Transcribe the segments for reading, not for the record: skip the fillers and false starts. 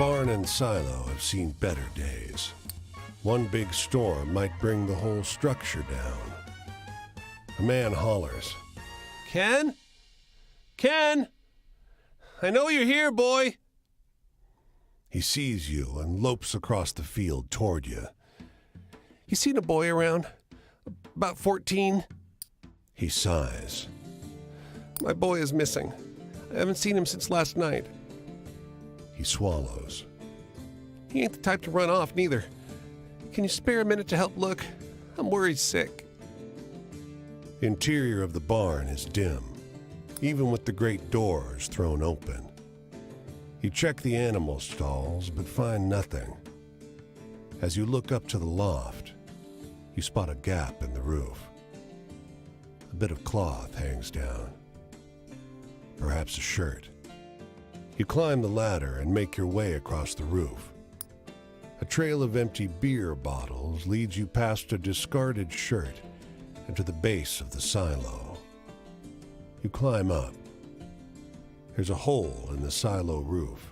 barn and silo have seen better days. One big storm might bring the whole structure down. A man hollers, "Ken? Ken? I know you're here, boy." He sees you and lopes across the field toward you. "You seen a boy around? About 14? He sighs. "My boy is missing. I haven't seen him since last night." He swallows. "He ain't the type to run off, neither. Can you spare a minute to help look? I'm worried sick." The interior of the barn is dim, even with the great doors thrown open. You check the animal stalls, but find nothing. As you look up to the loft, you spot a gap in the roof. A bit of cloth hangs down. Perhaps a shirt. You climb the ladder and make your way across the roof. A trail of empty beer bottles leads you past a discarded shirt and to the base of the silo. You climb up. There's a hole in the silo roof,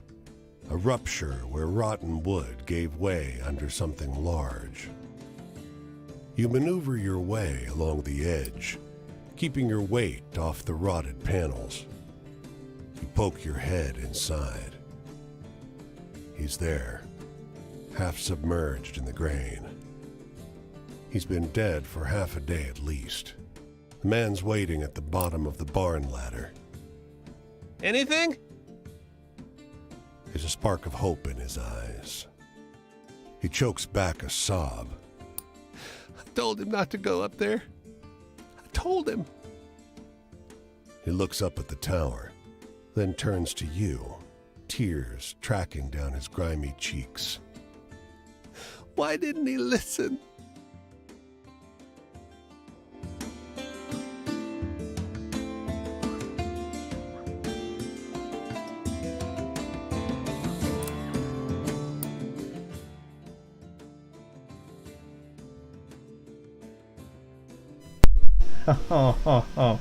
a rupture where rotten wood gave way under something large. You maneuver your way along the edge, keeping your weight off the rotted panels. You poke your head inside. He's there, half submerged in the grain. He's been dead for half a day at least. The man's waiting at the bottom of the barn ladder. "Anything?" There's a spark of hope in his eyes. He chokes back a sob. "I told him not to go up there. I told him." He looks up at the tower, then turns to you, tears tracking down his grimy cheeks. "Why didn't he listen?"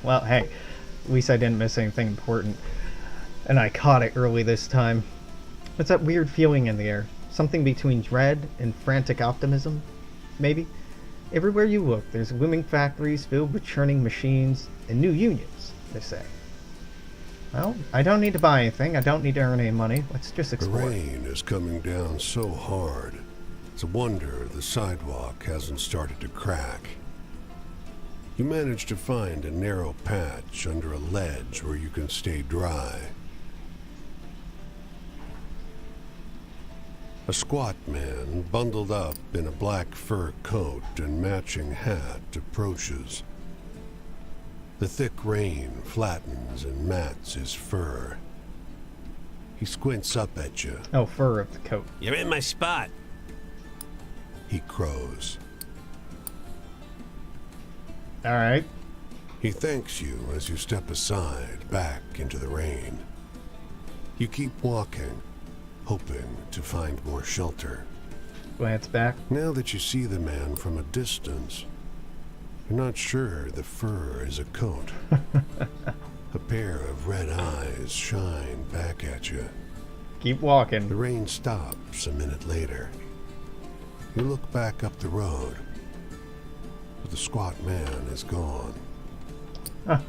Well, hey, at least I didn't miss anything important. And I caught it early this time. It's that weird feeling in the air. Something between dread and frantic optimism, maybe. Everywhere you look, there's looming factories filled with churning machines and new unions, they say. Well, I don't need to buy anything. I don't need to earn any money. Let's just explore. The rain is coming down so hard. It's a wonder the sidewalk hasn't started to crack. You manage to find a narrow patch under a ledge where you can stay dry. A squat man, bundled up in a black fur coat and matching hat, approaches. The thick rain flattens and mats his fur. He squints up at you. Oh, fur of the coat. "You're in my spot." He crows. All right. He thanks you as you step aside, back into the rain. You keep walking, hoping to find more shelter. Glance back. Now that you see the man from a distance, you're not sure the fur is a coat. A pair of red eyes shine back at you. Keep walking. The rain stops a minute later. You look back up the road, but the squat man is gone. Huh.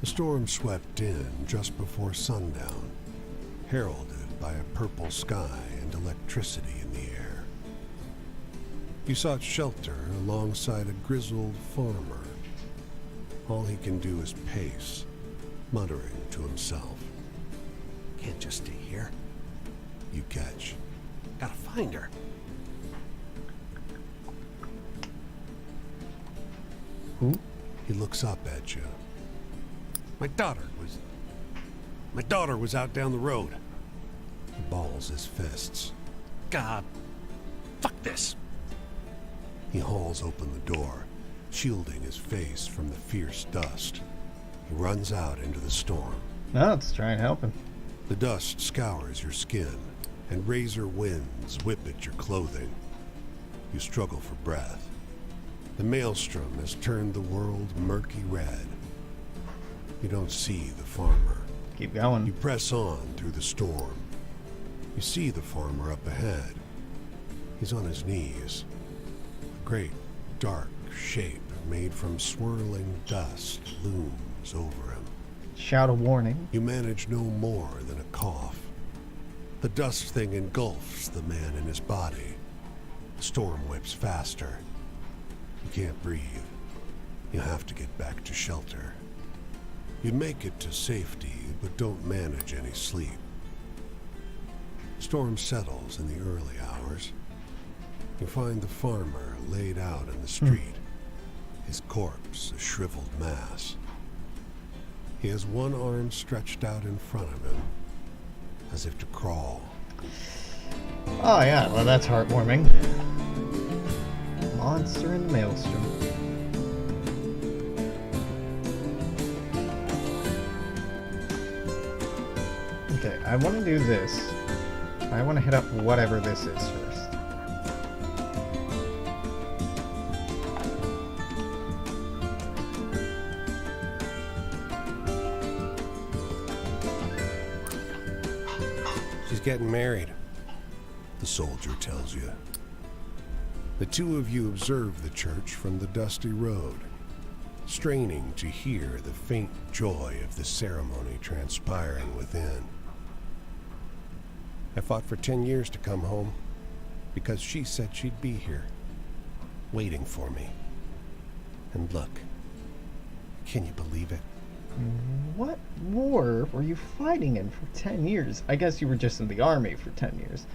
The storm swept in just before sundown, heralded by a purple sky and electricity in the air. You sought shelter alongside a grizzled farmer. All he can do is pace, muttering to himself. "Can't just stay here. You catch. Gotta find her." Who? He looks up at you. My daughter was out down the road." He balls his fists. "God, fuck this." He hauls open the door, shielding his face from the fierce dust. He runs out into the storm. No, let's try and help him. The dust scours your skin, and razor winds whip at your clothing. You struggle for breath. The maelstrom has turned the world murky red. You don't see the farmer. Keep going. You press on through the storm. You see the farmer up ahead. He's on his knees. A great, dark shape made from swirling dust looms over him. Shout a warning. You manage no more than a cough. The dust thing engulfs the man in his body. The storm whips faster. You can't breathe. You have to get back to shelter. You make it to safety, but don't manage any sleep. Storm settles in the early hours. You find the farmer laid out in the street, his corpse a shriveled mass. He has one arm stretched out in front of him, as if to crawl. Oh yeah, well that's heartwarming. Monster in the Maelstrom. Okay, I want to do this. I want to hit up whatever this is first. She's getting married, the soldier tells you. The two of you observe the church from the dusty road, straining to hear the faint joy of the ceremony transpiring within. I fought for 10 years to come home because she said she'd be here, waiting for me. And look, can you believe it? What war were you fighting in for 10 years? I guess you were just in the army for 10 years.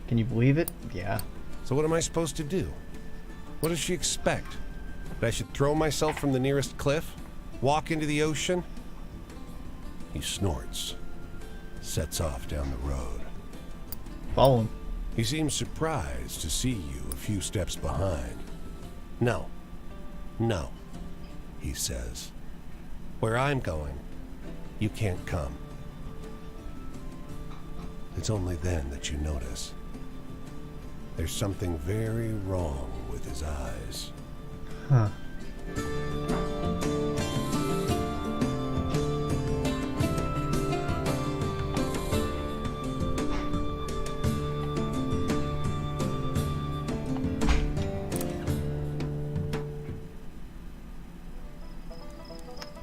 Can you believe it? Yeah. So what am I supposed to do? What does she expect? That I should throw myself from the nearest cliff? Walk into the ocean? He snorts, sets off down the road. Follow him. He seems surprised to see you a few steps behind. No, he says. Where I'm going, you can't come. It's only then that you notice. There's something very wrong with his eyes. Huh.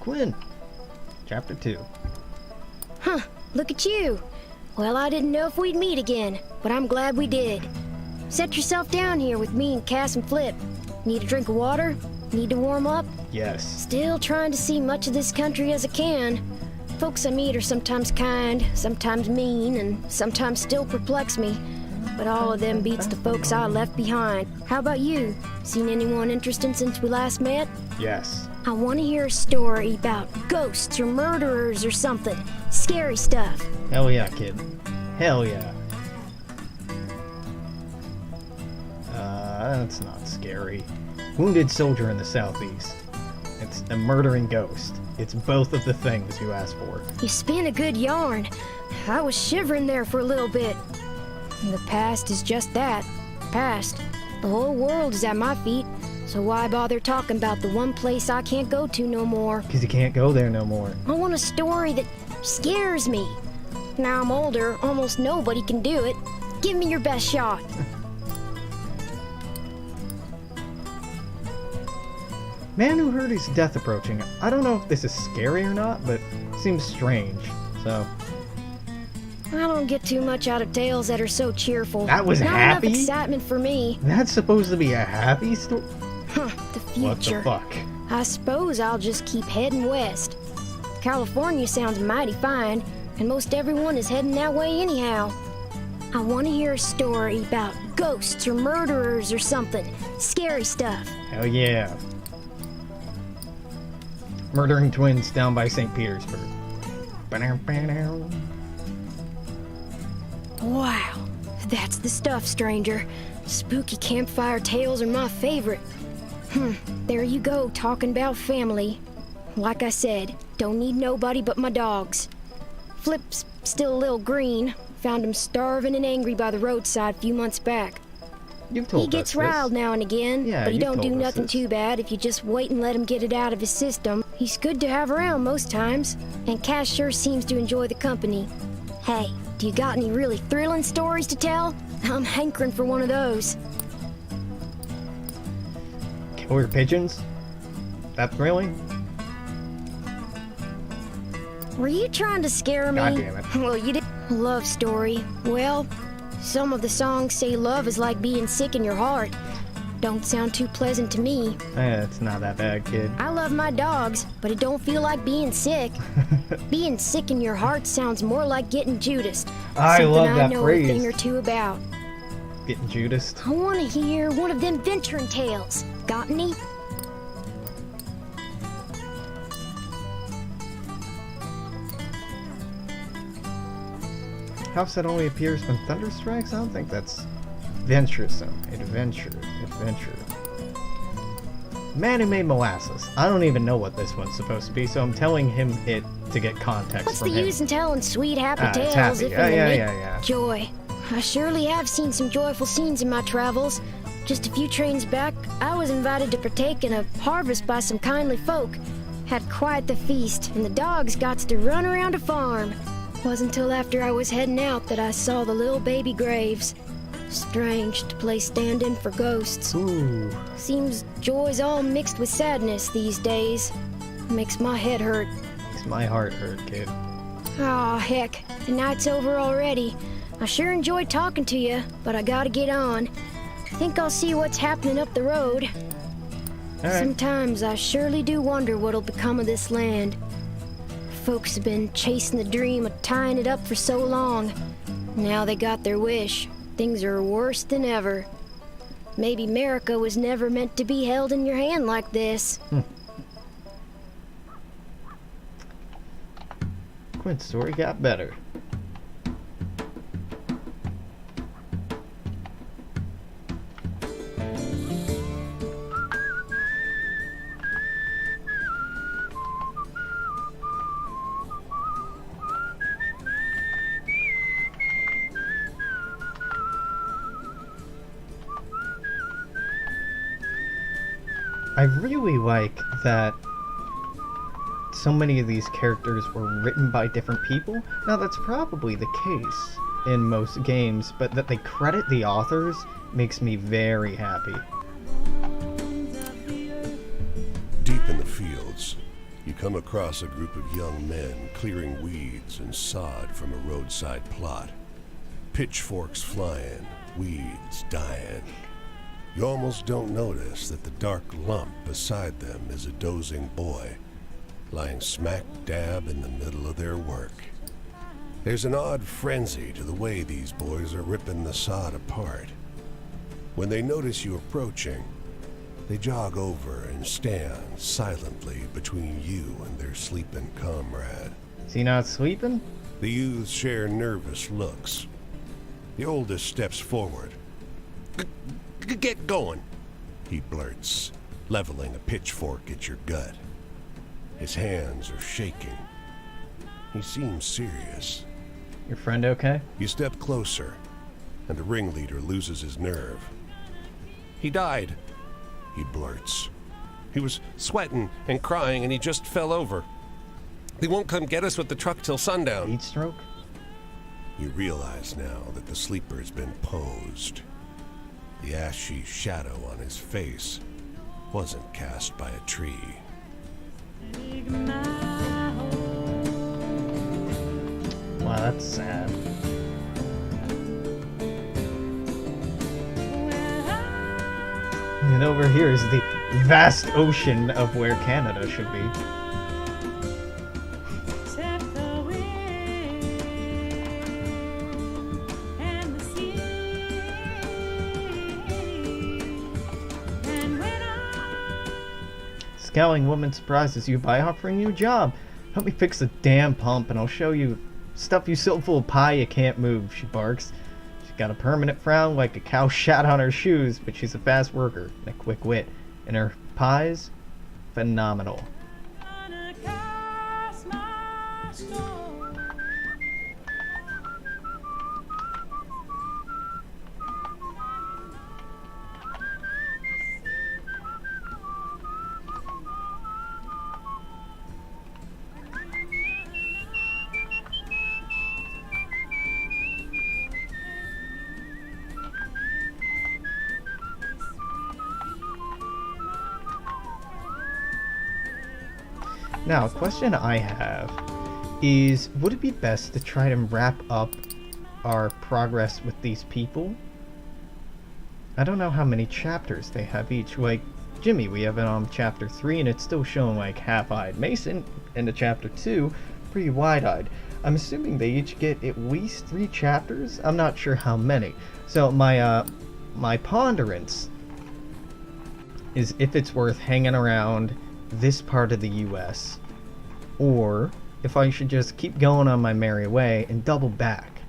Quinn, Chapter 2. Huh, look at you. Well, I didn't know if we'd meet again, but I'm glad we did. Set yourself down here with me and Cass and Flip. Need a drink of water? Need to warm up? Yes. Still trying to see much of this country as I can. Folks I meet are sometimes kind, sometimes mean, and sometimes still perplex me. But all of them beats the folks I left behind. How about you? Seen anyone interesting since we last met? Yes. I want to hear a story about ghosts or murderers or something. Scary stuff. Hell yeah, kid. Hell yeah. That's not scary. Wounded soldier in the southeast. It's a murdering ghost. It's both of the things you asked for. You spin a good yarn. I was shivering there for a little bit. And the past is just that. Past. The whole world is at my feet. So why bother talking about the one place I can't go to no more? Because you can't go there no more. I want a story that scares me. Now I'm older, almost nobody can do it. Give me your best shot. Man who heard his death approaching. I don't know if this is scary or not, but it seems strange. So, I don't get too much out of tales that are so cheerful. That was Not happy? enough excitement for me. that's supposed to be a happy story? Huh, the What the future. fuck? I suppose I'll just keep heading west. California sounds mighty fine, and most everyone is heading that way anyhow. I want to hear a story about ghosts or murderers or something. Scary stuff. Hell yeah. Murdering twins down by St. Petersburg. Wow, that's the stuff, stranger. Spooky campfire tales are my favorite. There you go, talking about family. Like I said, don't need nobody but my dogs. Flip's still a little green. Found him starving and angry by the roadside a few months back. You've told He gets us riled this. now and again, Yeah, but he you've don't do told us nothing this. too bad if you just wait and let him get it out of his system. He's good to have around most times, and Cass sure seems to enjoy the company. Hey, do you got any really thrilling stories to tell? I'm hankering for one of those. Killer pigeons? That thrilling? Were you trying to scare me? God damn it. Well, you did. Love story. Well, some of the songs say love is like being sick in your heart. Don't sound too pleasant to me. It's not that bad, kid. I love my dogs, but it don't feel like being sick. Being sick in your heart sounds more like getting Judased. I Something love I that know phrase. a thing or two about. Getting Judas. I want to hear one of them venturing tales. Got any? House that only appears when thunder strikes? I don't think that's venturesome. Adventure. Man who made molasses. I don't even know what this one's supposed to be, so I'm telling him it to get context What's from the him. use in telling sweet happy It's tales happy. if Yeah, in the yeah, nick- yeah. Joy. I surely have seen some joyful scenes in my travels. Just a few trains back, I was invited to partake in a harvest by some kindly folk. Had quite the feast, and the dogs got to run around a farm. Wasn't until after I was heading out that I saw the little baby graves. Strange to play stand-in for ghosts. Ooh. Seems joy's all mixed with sadness these days. Makes my head hurt. Makes my heart hurt, kid. Aw, heck. The night's over already. I sure enjoyed talking to you, but I gotta get on. Think I'll see what's happening up the road. Alright. Sometimes I surely do wonder what'll become of this land. Folks have been chasing the dream of tying it up for so long. Now they got their wish. Things are worse than ever. Maybe America was never meant to be held in your hand like this. Quinn's story got better. I really like that so many of these characters were written by different people. Now, that's probably the case in most games, but that they credit the authors makes me very happy. Deep in the fields, you come across a group of young men clearing weeds and sod from a roadside plot. Pitchforks flying, weeds dying. You almost don't notice that the dark lump beside them is a dozing boy, lying smack dab in the middle of their work. There's an odd frenzy to the way these boys are ripping the sod apart. When they notice you approaching, they jog over and stand silently between you and their sleeping comrade. Is he not sleeping? The youths share nervous looks. The oldest steps forward. Get going, he blurts, leveling a pitchfork at your gut. His hands are shaking. He seems serious. Your friend okay? You step closer, and the ringleader loses his nerve. He died, he blurts. He was sweating and crying, and he just fell over. They won't come get us with the truck till sundown. Heat stroke? You realize now that the sleeper's been posed. The ashy shadow on his face wasn't cast by a tree. Wow, that's sad. And over here is the vast ocean of where Canada should be. Scowling woman surprises you by offering you a job. Help me fix the damn pump and I'll show you stuff you so full of pie you can't move, she barks. She's got a permanent frown like a cow shat on her shoes, but she's a fast worker and a quick wit. And her pies, phenomenal. Now, a question I have is, would it be best to try to wrap up our progress with these people? I don't know how many chapters they have each. Like, Jimmy, we have it on chapter 3 and it's still showing like half-eyed. Mason, into chapter 2, pretty wide-eyed. I'm assuming they each get at least 3 chapters? I'm not sure how many. So my ponderance is if it's worth hanging around this part of the US, or if I should just keep going on my merry way and double back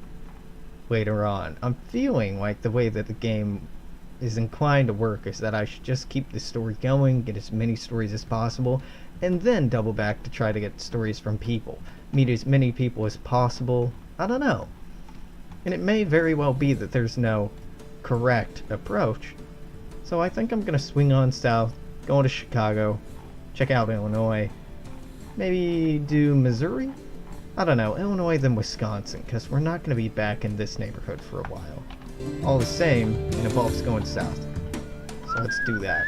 later on. I'm feeling like the way that the game is inclined to work is that I should just keep the story going, get as many stories as possible, and then double back to try to get stories from people. Meet as many people as possible. I don't know. And it may very well be that there's no correct approach. So I think I'm going to swing on south, go to Chicago, check out Illinois, maybe do Missouri? I don't know, Illinois then Wisconsin, because we're not going to be back in this neighborhood for a while. All the same, it involves going south. So let's do that.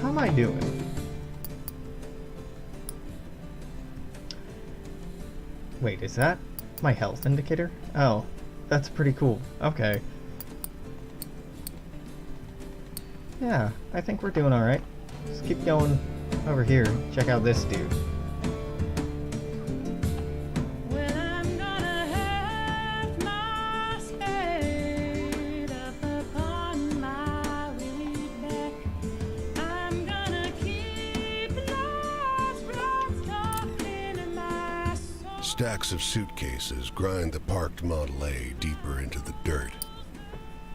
How am I doing? Wait, is that my health indicator? Oh, that's pretty cool. Okay. Yeah, I think we're doing alright. Let's keep going over here. Check out this dude. Stacks of suitcases grind the parked Model A deeper into the dirt.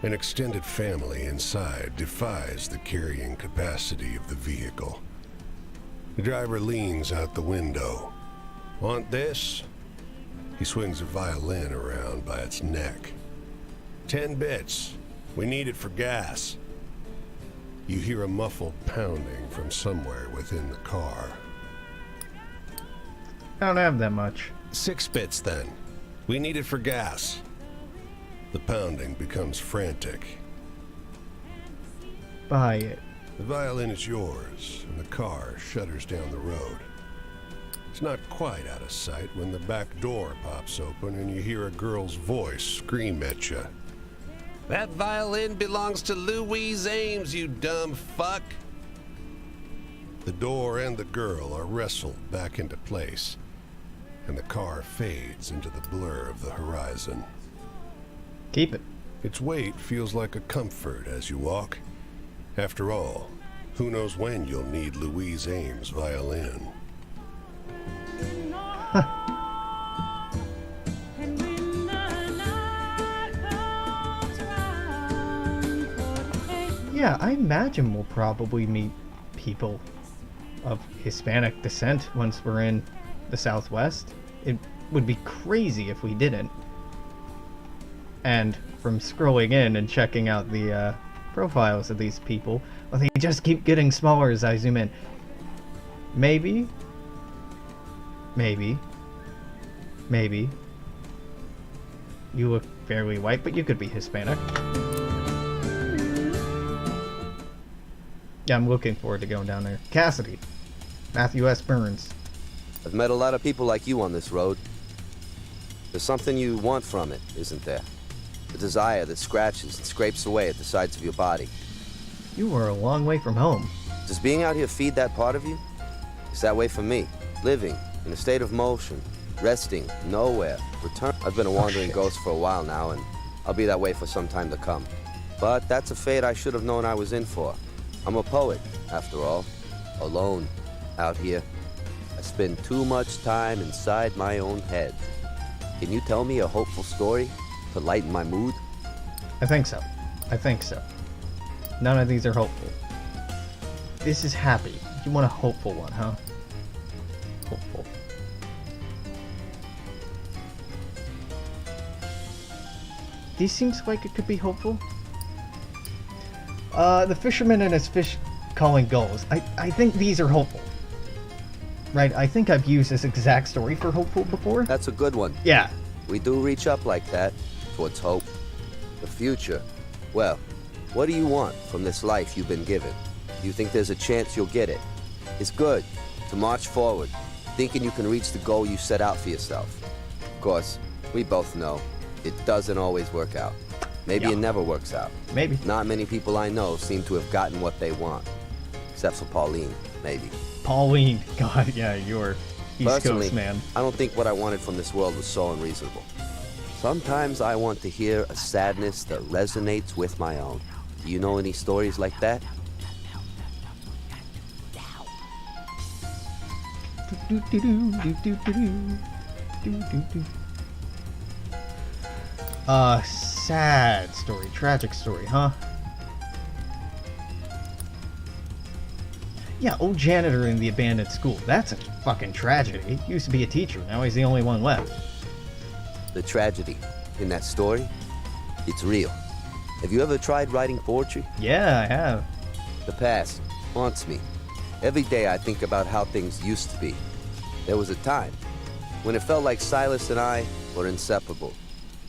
An extended family inside defies the carrying capacity of the vehicle. The driver leans out the window. Want this? He swings a violin around by its neck. 10 bits. We need it for gas. You hear a muffled pounding from somewhere within the car. I don't have that much. 6 bits then. We need it for gas. The pounding becomes frantic. Buy it. The violin is yours, and the car shudders down the road. It's not quite out of sight when the back door pops open and you hear a girl's voice scream at you. That violin belongs to Louise Ames, you dumb fuck! The door and the girl are wrestled back into place, and the car fades into the blur of the horizon. Keep it. Its weight feels like a comfort as you walk. After all, who knows when you'll need Louise Ames' violin. Yeah, I imagine we'll probably meet people of Hispanic descent once we're in the Southwest. It would be crazy if we didn't. And from scrolling in and checking out the profiles of these people, well, they just keep getting smaller as I zoom in. Maybe. You look fairly white, but you could be Hispanic. Yeah, I'm looking forward to going down there. Cassidy. Matthew S. Burns. I've met a lot of people like you on this road. There's something you want from it, isn't there? A desire that scratches and scrapes away at the sides of your body. You were a long way from home. Does being out here feed that part of you? It's that way for me. Living in a state of motion, resting nowhere, return. I've been a wandering ghost for a while now, and I'll be that way for some time to come. But that's a fate I should have known I was in for. I'm a poet, after all. Alone, out here. I spend too much time inside my own head. Can you tell me a hopeful story to lighten my mood? I think so. I think so. None of these are hopeful. This is happy. You want a hopeful one, huh? Hopeful. This seems like it could be hopeful. The fisherman and his fish calling gulls. I think these are hopeful. Right, I think I've used this exact story for hopeful before. That's a good one. Yeah. We do reach up like that, towards hope. The future. Well, what do you want from this life you've been given? Do you think there's a chance you'll get it? It's good to march forward, thinking you can reach the goal you set out for yourself. Of course, we both know it doesn't always work out. Maybe Yeah. it never works out. Maybe. Not many people I know seem to have gotten what they want. Except for Pauline, maybe. Pauline. God, yeah, you're East Personally, Coast, man. I don't think what I wanted from this world was so unreasonable. Sometimes I want to hear a sadness that resonates with my own. Do you know any stories like that? Sad story, tragic story, huh? Yeah, old janitor in the abandoned school. That's a fucking tragedy. He used to be a teacher, now he's the only one left. The tragedy in that story, it's real. Have you ever tried writing poetry? Yeah, I have. The past haunts me. Every day I think about how things used to be. There was a time when it felt like Silas and I were inseparable.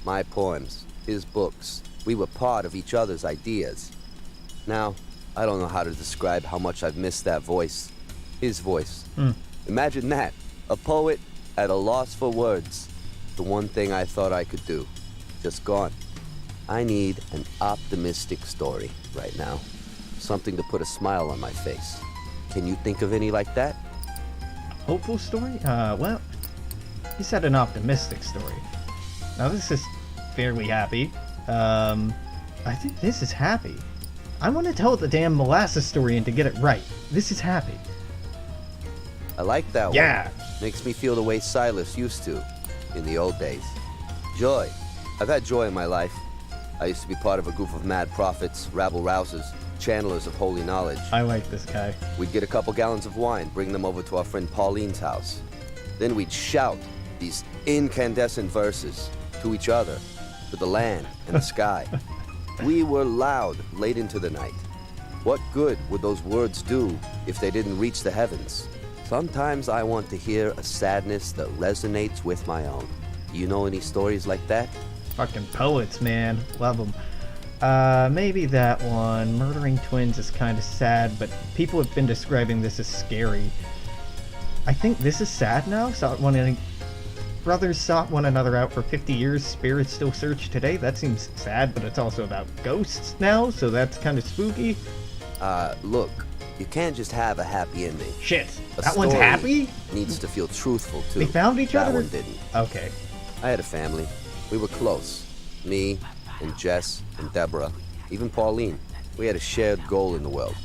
My poems, his books, we were part of each other's ideas. Now, I don't know how to describe how much I've missed that voice. His voice. Imagine that. A poet at a loss for words. The one thing I thought I could do. Just gone. I need an optimistic story right now. Something to put a smile on my face. Can you think of any like that? Hopeful story? Well, you said an optimistic story. Now this is fairly happy. I think this is happy. I want to tell the damn molasses story and to get it right. This is happy. I like that one. Yeah. Makes me feel the way Silas used to in the old days. Joy. I've had joy in my life. I used to be part of a group of mad prophets, rabble-rousers, channelers of holy knowledge. I like this guy. We'd get a couple gallons of wine, bring them over to our friend Pauline's house. Then we'd shout these incandescent verses to each other, to the land and the sky. We were loud late into the night. What good would those words do if they didn't reach the heavens? Sometimes I want to hear a sadness that resonates with my own. You know any stories like that? Fucking poets, man. Love them. Maybe that one. Murdering twins is kind of sad, but people have been describing this as scary. I think this is sad now. Brothers sought one another out for 50 years. Spirits still search today. That seems sad, but it's also about ghosts now, so that's kind of spooky. Look, you can't just have a happy ending. Shit. A That one's story happy? needs to feel truthful, too. They found each that other? One didn't. Okay. I had a family. We were close. Me and Jess and Deborah, even Pauline. We had a shared goal in the world.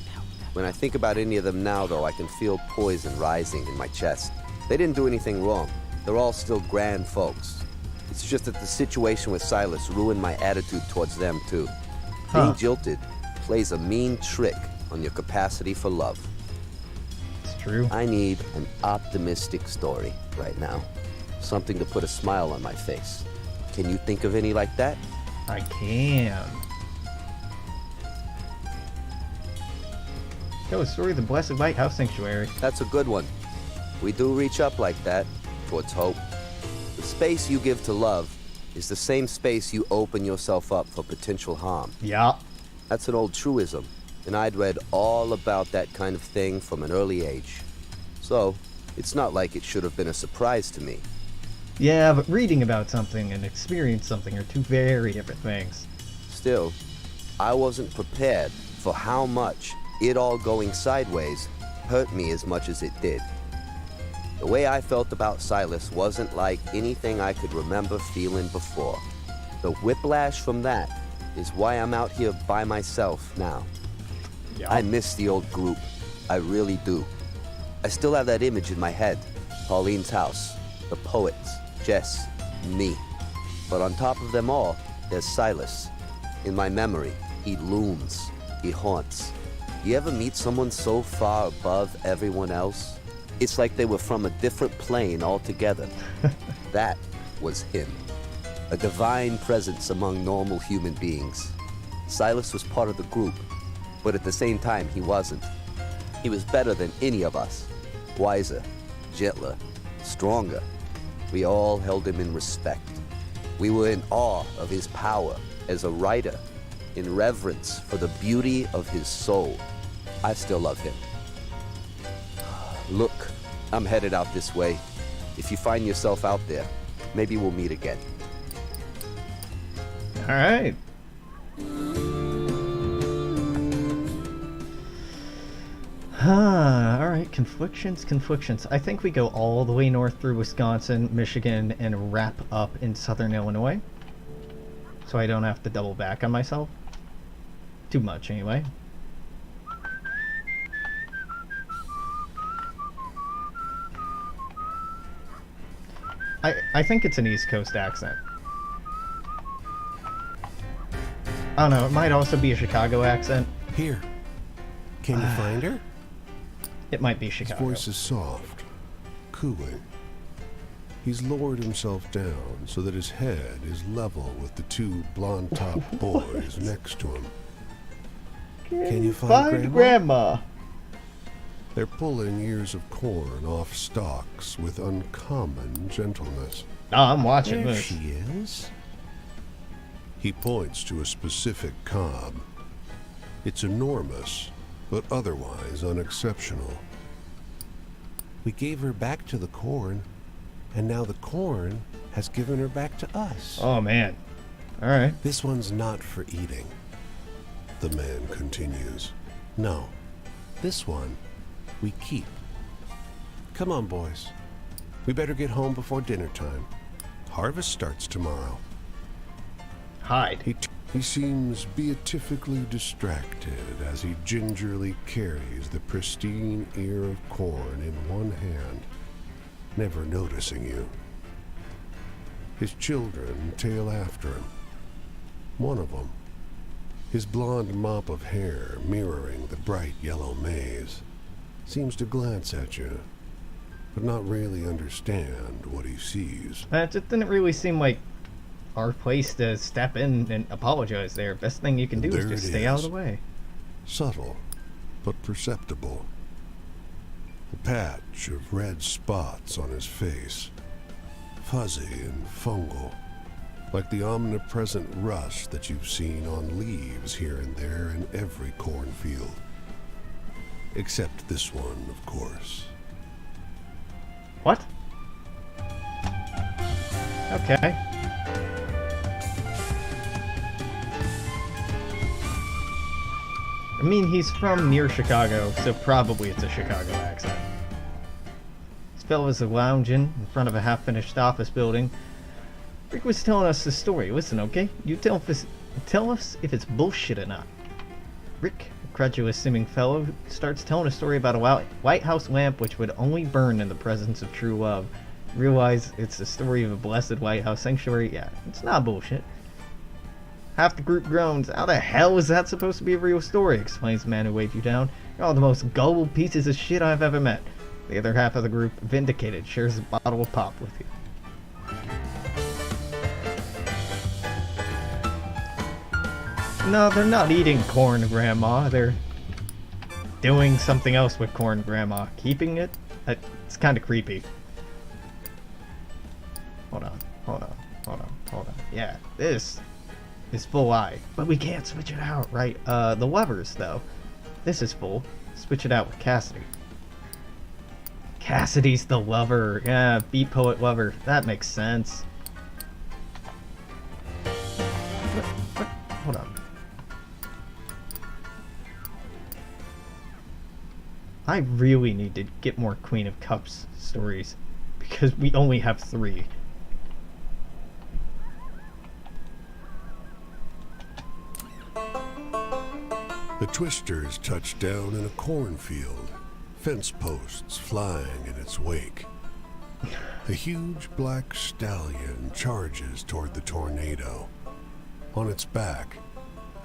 When I think about any of them now, though, I can feel poison rising in my chest. They didn't do anything wrong. They're all still grand folks. It's just that the situation with Silas ruined my attitude towards them, too. Being jilted plays a mean trick on your capacity for love. It's true. I need an optimistic story right now. Something to put a smile on my face. Can you think of any like that? I can. Tell a story of the Blessed Lighthouse Sanctuary. That's a good one. We do reach up like that, towards hope. The space you give to love is the same space you open yourself up for potential harm. Yeah. That's an old truism, and I'd read all about that kind of thing from an early age. So, it's not like it should have been a surprise to me. Yeah, but reading about something and experience something are two very different things. Still, I wasn't prepared for how much it all going sideways hurt me as much as it did. The way I felt about Silas wasn't like anything I could remember feeling before. The whiplash from that is why I'm out here by myself now. Yeah. I miss the old group. I really do. I still have that image in my head. Pauline's house, the poets, Jess, me. But on top of them all, there's Silas. In my memory, he looms, he haunts. You ever meet someone so far above everyone else? It's like they were from a different plane altogether. That was him. A divine presence among normal human beings. Silas was part of the group, but at the same time, he wasn't. He was better than any of us. Wiser, gentler, stronger. We all held him in respect. We were in awe of his power as a writer, in reverence for the beauty of his soul. I still love him. Look, I'm headed out this way. If you find yourself out there, maybe we'll meet again. All right. All right, conflictions. I think we go all the way north through Wisconsin, Michigan, and wrap up in southern Illinois. So I don't have to double back on myself. Too much, anyway. I think it's an East Coast accent. I don't know, it might also be a Chicago accent. Here. Can you find her? It might be His Chicago. voice is soft, cooling. He's lowered himself down so that his head is level with the two blonde-topped boys next to him. Can you find Grandma? They're pulling ears of corn off stalks with uncommon gentleness. Oh, I'm watching There this. she is. He points to a specific cob. It's enormous, but otherwise unexceptional. We gave her back to the corn, and now the corn has given her back to us. Oh, man. All right. This one's not for eating. The man continues. No, this one we keep. Come on, boys. We better get home before dinner time. Harvest starts tomorrow. Hide. He seems beatifically distracted as he gingerly carries the pristine ear of corn in one hand, never noticing you. His children tail after him. One of them, his blonde mop of hair mirroring the bright yellow maize, seems to glance at you, but not really understand what he sees. It just didn't really seem like our place to step in and apologize there. Best thing you can do is There just it stay out of is. the way. Subtle, but perceptible. A patch of red spots on his face, fuzzy and fungal, like the omnipresent rust that you've seen on leaves here and there in every cornfield. Except this one, of course. What? Okay. I mean, he's from near Chicago, so probably it's a Chicago accent. This fella's lounging in front of a half-finished office building. Rick was telling us the story. Listen, okay? You tell us if it's bullshit or not. Rick, a credulous-seeming fellow, starts telling a story about a White House lamp which would only burn in the presence of true love. Realize it's the story of a blessed White House sanctuary? Yeah, it's not bullshit. Half the group groans. How the hell is that supposed to be a real story? Explains the man who waved you down. You're all the most gullible pieces of shit I've ever met. The other half of the group, vindicated, shares a bottle of pop with you. No, they're not eating corn, Grandma. They're doing something else with corn, Grandma. Keeping it? It's kind of creepy. Hold on. Yeah, this is full eye. But we can't switch it out, right? The levers, though. This is full. Switch it out with Cassidy. Cassidy's the lover. Yeah, beat poet lover. That makes sense. What? Hold on. I really need to get more Queen of Cups stories, because we only have 3. The Twisters touch down in a cornfield, fence posts flying in its wake. A huge black stallion charges toward the tornado. On its back,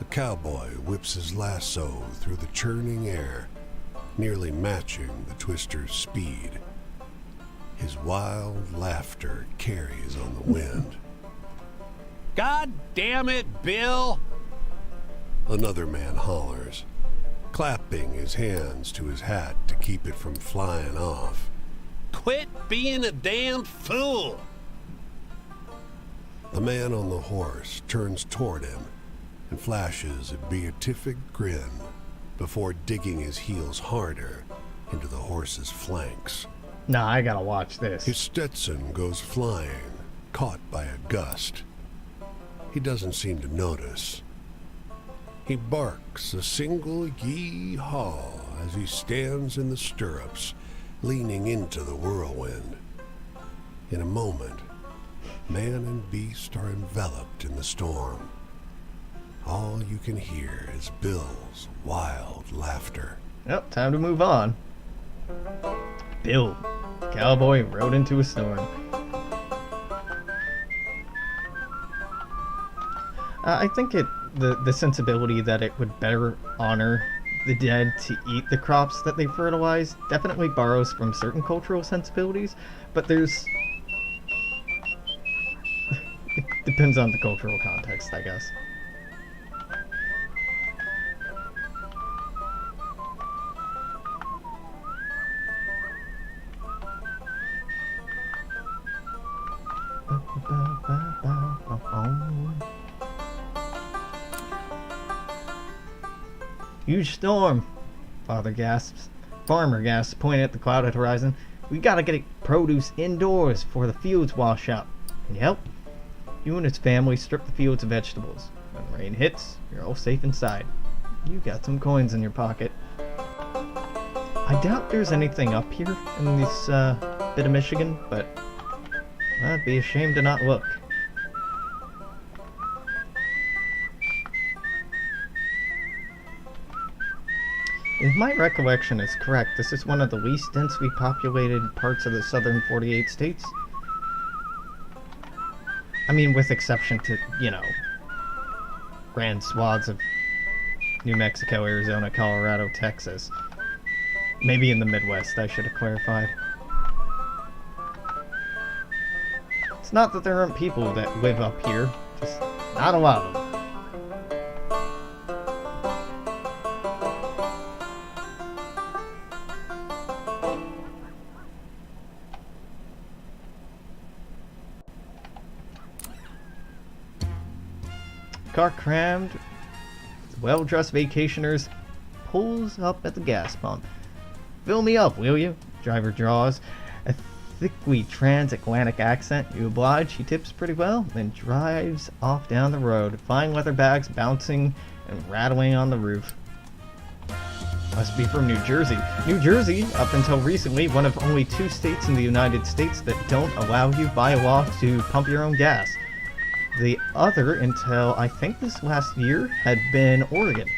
The cowboy whips his lasso through the churning air, nearly matching the twister's speed. His wild laughter carries on the wind. God damn it, Bill! Another man hollers, clapping his hands to his hat to keep it from flying off. Quit being a damn fool! The man on the horse turns toward him and flashes a beatific grin before digging his heels harder into the horse's flanks. Nah, I gotta watch this. His Stetson goes flying, caught by a gust. He doesn't seem to notice. He barks a single yee-haw as he stands in the stirrups, leaning into the whirlwind. In a moment, man and beast are enveloped in the storm. All you can hear is Bill's wild laughter. Yep, time to move on. Bill, cowboy, rode into a storm. I think the sensibility that it would better honor the dead to eat the crops that they fertilize definitely borrows from certain cultural sensibilities, but there's... it depends on the cultural context, I guess. Huge storm, Farmer gasps, pointing at the clouded horizon. We gotta get produce indoors before the fields wash out. Can you help? You and his family strip the fields of vegetables. When the rain hits, you're all safe inside. You got some coins in your pocket. I doubt there's anything up here in this bit of Michigan, but I'd be ashamed to not look. If my recollection is correct, this is one of the least densely populated parts of the southern 48 states. I mean, with exception to, you know, grand swaths of New Mexico, Arizona, Colorado, Texas. Maybe in the Midwest, I should have clarified. It's not that there aren't people that live up here, just not a lot of them. Car crammed, well-dressed vacationers pulls up at the gas pump. Fill me up, will you? Driver draws a thickly transatlantic accent. You oblige, he tips pretty well, then drives off down the road, fine leather bags bouncing and rattling on the roof. Must be from New Jersey. New Jersey, up until recently, one of only 2 states in the United States that don't allow you by law to pump your own gas. The other, until I think this last year, had been Oregon.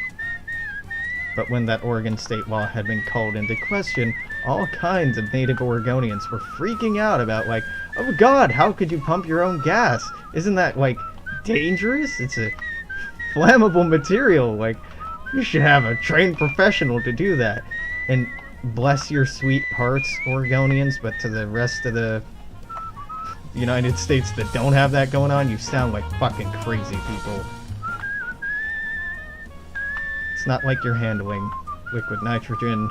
But when that Oregon state law had been called into question, all kinds of native Oregonians were freaking out about, like, oh god, how could you pump your own gas? Isn't that, like, dangerous? It's a flammable material. Like, you should have a trained professional to do that. And bless your sweet hearts, Oregonians, but to the rest of the United States that don't have that going on, you sound like fucking crazy people. It's not like you're handling liquid nitrogen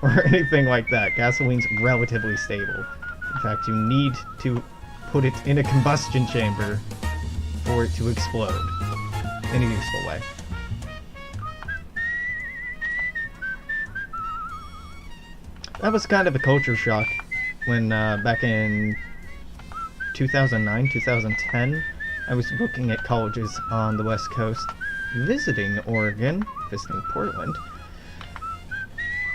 or anything like that. Gasoline's relatively stable. In fact, you need to put it in a combustion chamber for it to explode in a useful way. That was kind of a culture shock when back in 2009, 2010, I was looking at colleges on the West Coast, visiting Oregon, visiting Portland,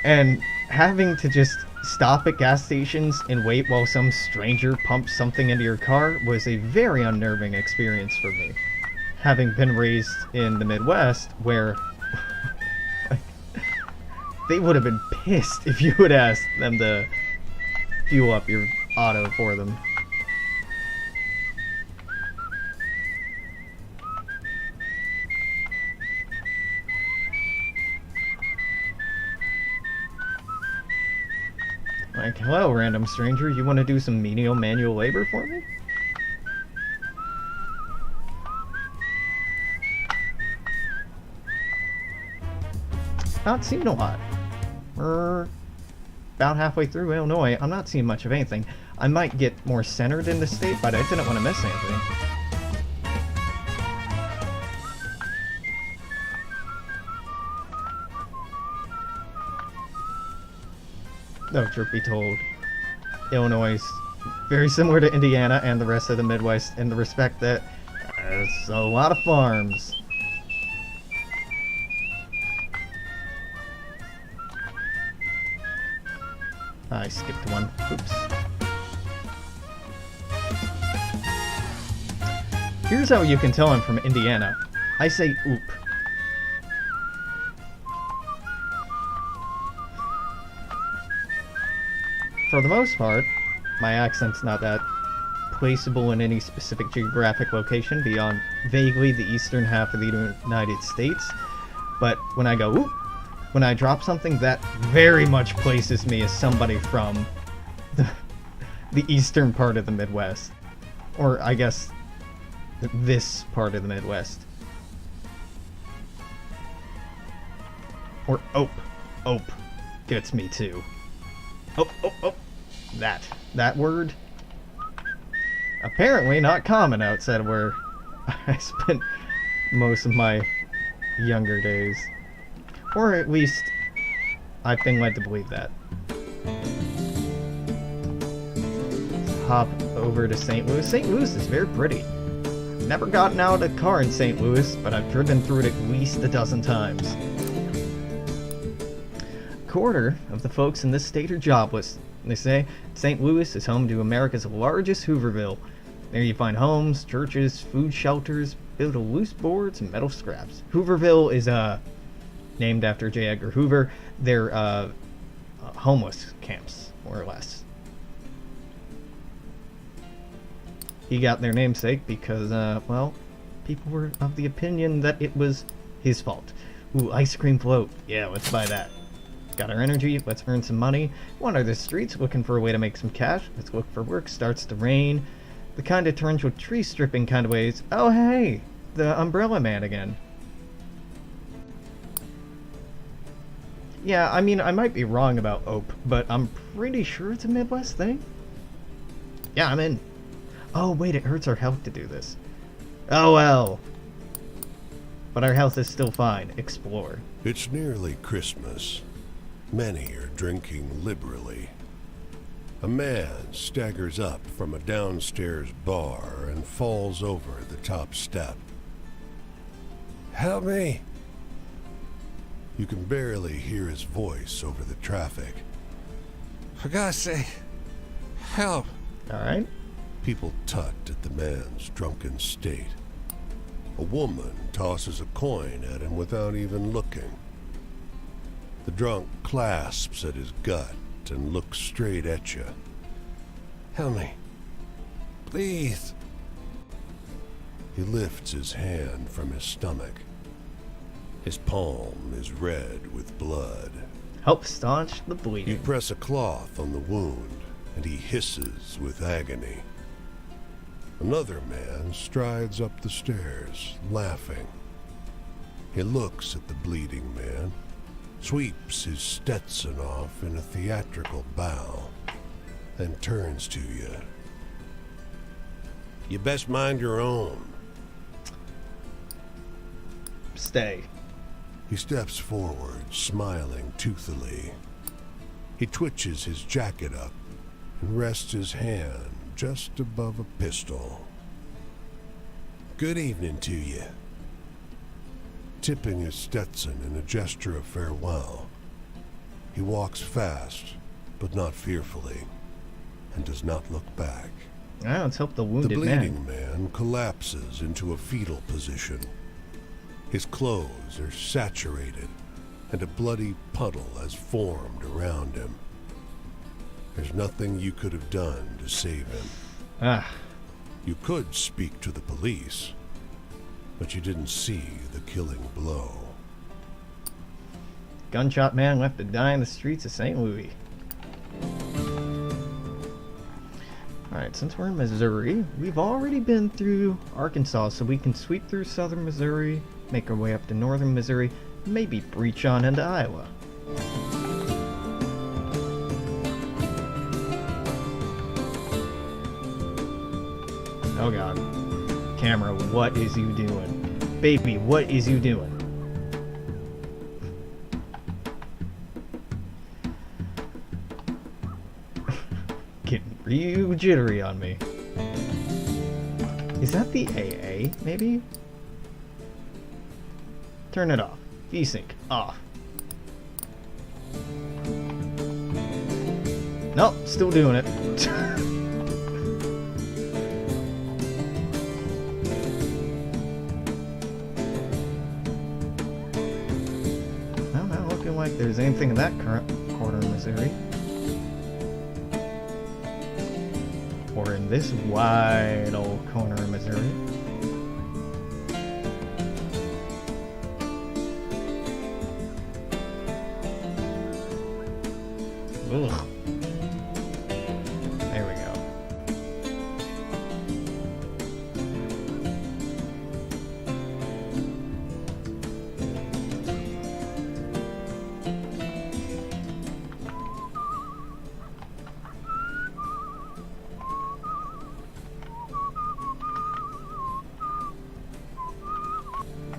and having to just stop at gas stations and wait while some stranger pumps something into your car was a very unnerving experience for me. Having been raised in the Midwest, where they would have been pissed if you had asked them to fuel up your auto for them. Like, hello, random stranger. You want to do some menial manual labor for me? Not seeing a lot. We're about halfway through Illinois. I'm not seeing much of anything. I might get more centered in the state, but I didn't want to miss anything. Though, truth be told, Illinois is very similar to Indiana and the rest of the Midwest in the respect that there's a lot of farms. I skipped one. Oops. Here's how you can tell I'm from Indiana. I say oop. For the most part, my accent's not that placeable in any specific geographic location beyond vaguely the eastern half of the United States. But when I go oop, when I drop something, that very much places me as somebody from the eastern part of the Midwest. Or, I guess, this part of the Midwest. Or ope. Ope gets me too. Oh. That word. Apparently not common outside where I spent most of my younger days. Or at least, I've been led to believe that. Let's hop over to St. Louis. St. Louis is very pretty. Never gotten out of a car in St. Louis, but I've driven through it at least a dozen times. A quarter of the folks in this state are jobless. They say St. Louis is home to America's largest Hooverville. There you find homes, churches, food shelters, built of loose boards and metal scraps. Hooverville is named after J. Edgar Hoover. They're homeless camps, more or less. He got their namesake because, well, people were of the opinion that it was his fault. Ooh, ice cream float. Yeah, let's buy that. Got our energy, let's earn some money. Wander the streets looking for a way to make some cash. Let's look for work. Starts to rain. The kind of torrential tree stripping kind of ways. Oh, hey! The umbrella man again. Yeah, I mean, I might be wrong about Ope, but I'm pretty sure it's a Midwest thing. Yeah, I'm in. Oh, wait, it hurts our health to do this. Oh, well. But our health is still fine. Explore. It's nearly Christmas. Many are drinking liberally. A man staggers up from a downstairs bar and falls over the top step. Help me! You can barely hear his voice over the traffic. For God's sake, help. Alright. People tut at the man's drunken state. A woman tosses a coin at him without even looking. The drunk clasps at his gut and looks straight at you. Help me. Please. He lifts his hand from his stomach. His palm is red with blood. Help staunch the You bleeding. press a cloth on the wound, and he hisses with agony. Another man strides up the stairs, laughing. He looks at the bleeding man, sweeps his Stetson off in a theatrical bow, then turns to you. You best mind your own. Stay. He steps forward, smiling toothily. He twitches his jacket up and rests his hand just above a pistol. Good evening to you. Tipping his Stetson in a gesture of farewell, he walks fast, but not fearfully, and does not look back. Now let's help the The wounded bleeding man. man collapses into a fetal position. His clothes are saturated, and a bloody puddle has formed around him. There's nothing you could have done to save him. Ah, You could speak to the police, but you didn't see the killing blow. gunshot man left to die in the streets of St. Louis. Alright, since we're in Missouri, we've already been through Arkansas, so we can sweep through southern Missouri, make our way up to northern Missouri, maybe breach on into Iowa. Oh god. Camera, what is you doing? Baby, what is you doing? Getting real jittery on me. Is that the AA, maybe? Turn it off. VSync, off. Nope, still doing it. Well, not looking like there's anything in that current corner of Missouri. Or in this wide old corner of Missouri. Ugh. There we go.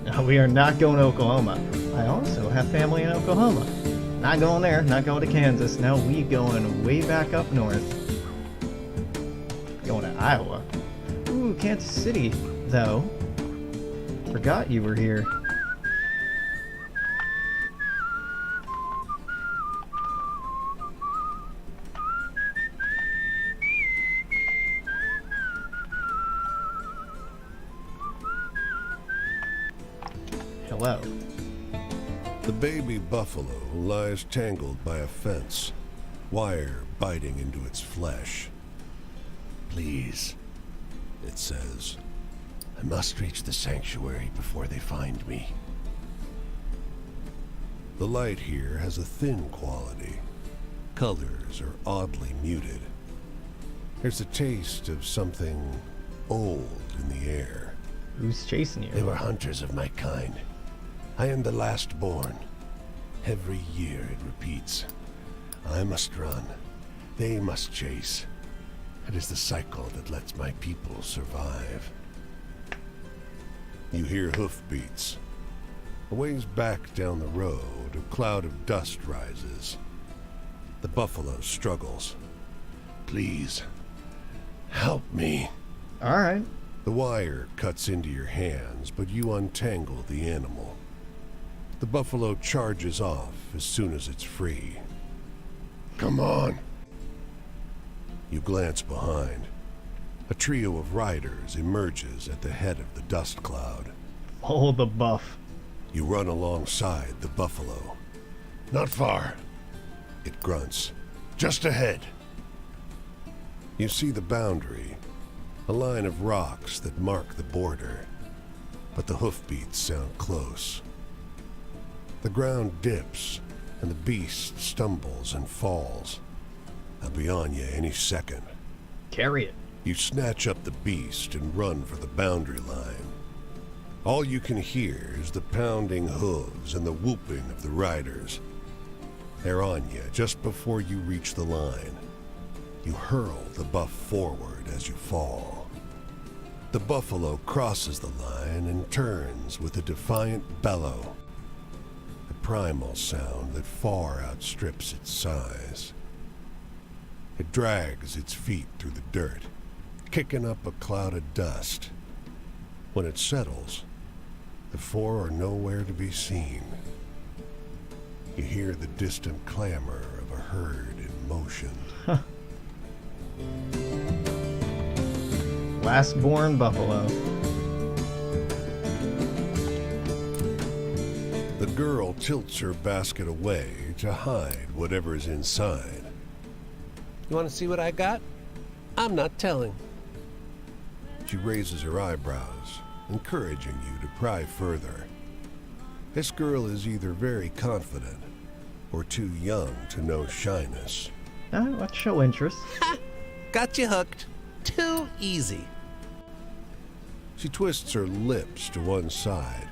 No, we are not going to Oklahoma. I also have family in Oklahoma. Not going there, not going to Kansas. Now we going way back up north. Going to Iowa. Ooh, Kansas City, though. Forgot you were here. Hello. The baby buffalo lies tangled by a fence, wire biting into its flesh. Please, it says, I must reach the sanctuary before they find me. The light here has a thin quality. Colors are oddly muted. There's a taste of something old in the air. Who's chasing you? They were hunters of my kind. I am the last born. Every year it repeats. I must run. They must chase. It is the cycle that lets my people survive. You hear hoofbeats. A ways back down the road, a cloud of dust rises. The buffalo struggles. Please, help me. All right. The wire cuts into your hands, but you untangle the animal. The buffalo charges off as soon as it's free. Come on. You glance behind. A trio of riders emerges at the head of the dust cloud. Follow the buff. You run alongside the buffalo. Not far. It grunts. Just ahead. You see the boundary, a line of rocks that mark the border, but the hoofbeats sound close. The ground dips, and the beast stumbles and falls. I'll be on you any second. Carry it. You snatch up the beast and run for the boundary line. All you can hear is the pounding hooves and the whooping of the riders. They're on you just before you reach the line. You hurl the buff forward as you fall. The buffalo crosses the line and turns with a defiant bellow. A primal sound that far outstrips its size. It drags its feet through the dirt, kicking up a cloud of dust. When it settles, the four are nowhere to be seen. You hear the distant clamor of a herd in motion. Last born buffalo. The girl tilts her basket away to hide whatever's inside. You want to see what I got? I'm not telling. She raises her eyebrows, encouraging you to pry further. This girl is either very confident or too young to know shyness. Let's show interest. Got you hooked. Too easy. She twists her lips to one side,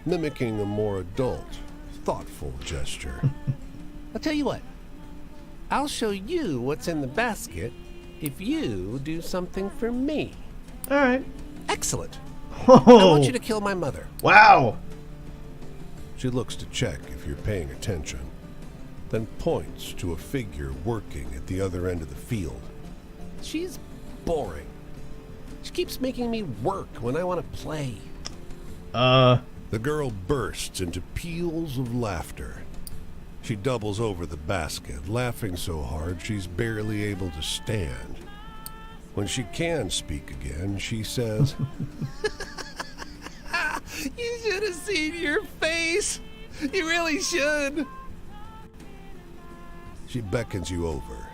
mimicking a more adult, thoughtful gesture. I'll tell you what. I'll show you what's in the basket if you do something for me. All right. Excellent. Whoa. I want you to kill my mother. Wow. She looks to check if you're paying attention, then points to a figure working at the other end of the field. She's boring. She keeps making me work when I want to play. The girl bursts into peals of laughter. She doubles over the basket, laughing so hard she's barely able to stand. When she can speak again, she says, You should have seen your face. You really should. She beckons you over,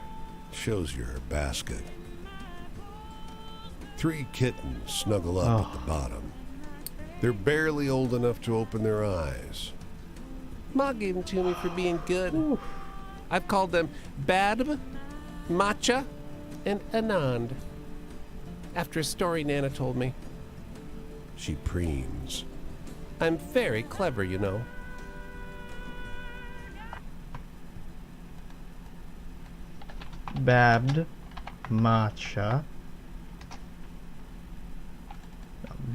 shows you her basket. 3 kittens snuggle up at the bottom. They're barely old enough to open their eyes. Ma gave them to me for being good. I've called them Badb, Matcha, and Anand. After a story Nana told me. She preens. I'm very clever, you know. Babbed. Matcha.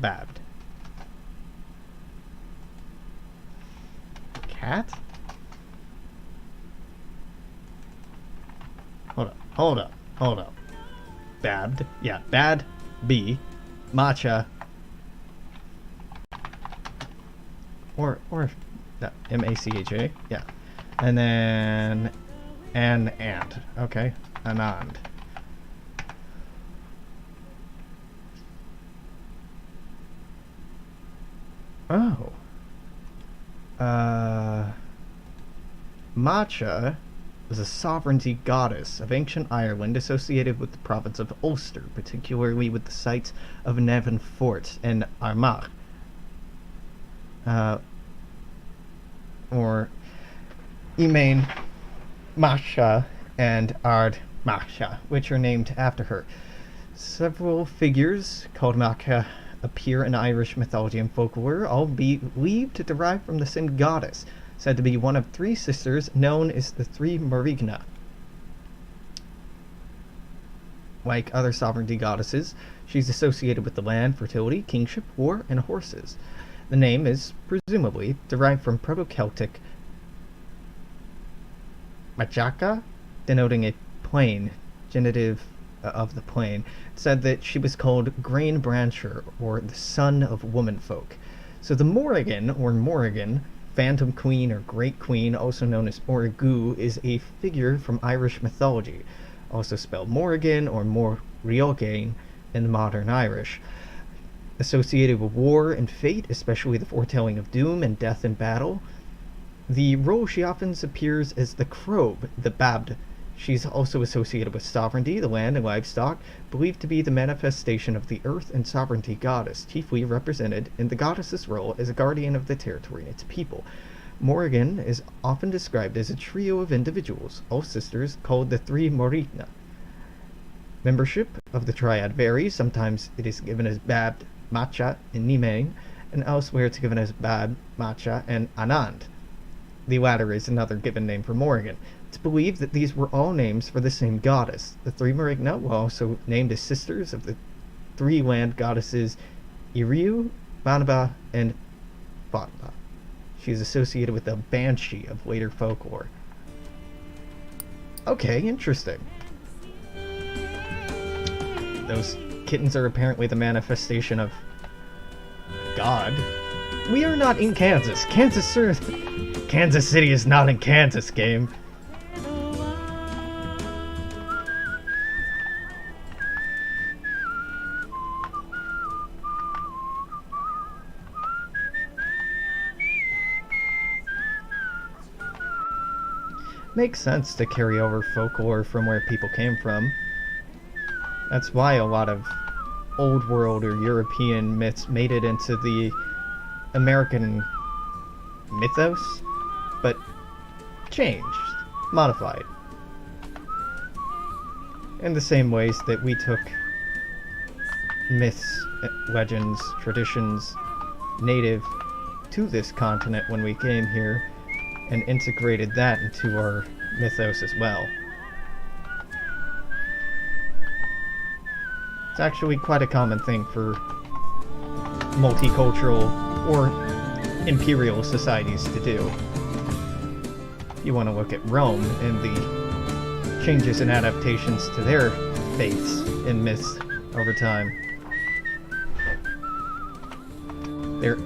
Babbed. Cat? Hold up. Babbed. Yeah, bad. B. Matcha. Or no, M-A-C-H-A. Yeah. And then and. Okay. Anand. Oh. Matcha was a sovereignty goddess of ancient Ireland associated with the province of Ulster, particularly with the sites of Navan Fort and Armagh. Or Emain Masha and Ard Masha, which are named after her. Several figures called Masha appear in Irish mythology and folklore, all believed to derive from the same goddess, said to be one of 3 sisters known as the 3 Marigna. Like other sovereignty goddesses, she's associated with the land, fertility, kingship, war, and horses. The name is presumably derived from Proto-Celtic Majaka, denoting a plain, genitive of the plain. It said that she was called Grain Brancher, or the son of womanfolk. So the Morrigan, or Morrigan, Phantom Queen or Great Queen, also known as Origu, is a figure from Irish mythology, also spelled Morrigan or Morriogane in modern Irish. Associated with war and fate, especially the foretelling of doom and death in battle. The role she often appears as the Crobe, the Babd. She's also associated with sovereignty, the land and livestock, believed to be the manifestation of the earth and sovereignty goddess, chiefly represented in the goddess's role as a guardian of the territory and its people. Morrigan is often described as a trio of individuals, all sisters, called the 3 Morigna. Membership of the triad varies. Sometimes it is given as Babd, Matcha, and Nimain, and elsewhere it's given as Babd, Matcha, and Anand. The latter is another given name for Morrigan. It's believed that these were all names for the same goddess. The 3 Marigna were also named as sisters of the 3 land goddesses Iriu, Banaba, and Fatma. She is associated with the Banshee of later folklore. Okay, interesting. Those kittens are apparently the manifestation of God. We are not in Kansas. Kansas City is not in Kansas, game. Makes sense to carry over folklore from where people came from. That's why a lot of old world or European myths made it into the American mythos, but changed, modified. In the same ways that we took myths, legends, traditions native to this continent when we came here and integrated that into our mythos as well. It's actually quite a common thing for multicultural or imperial societies to do. You want to look at Rome and the changes and adaptations to their faiths and myths over time. They're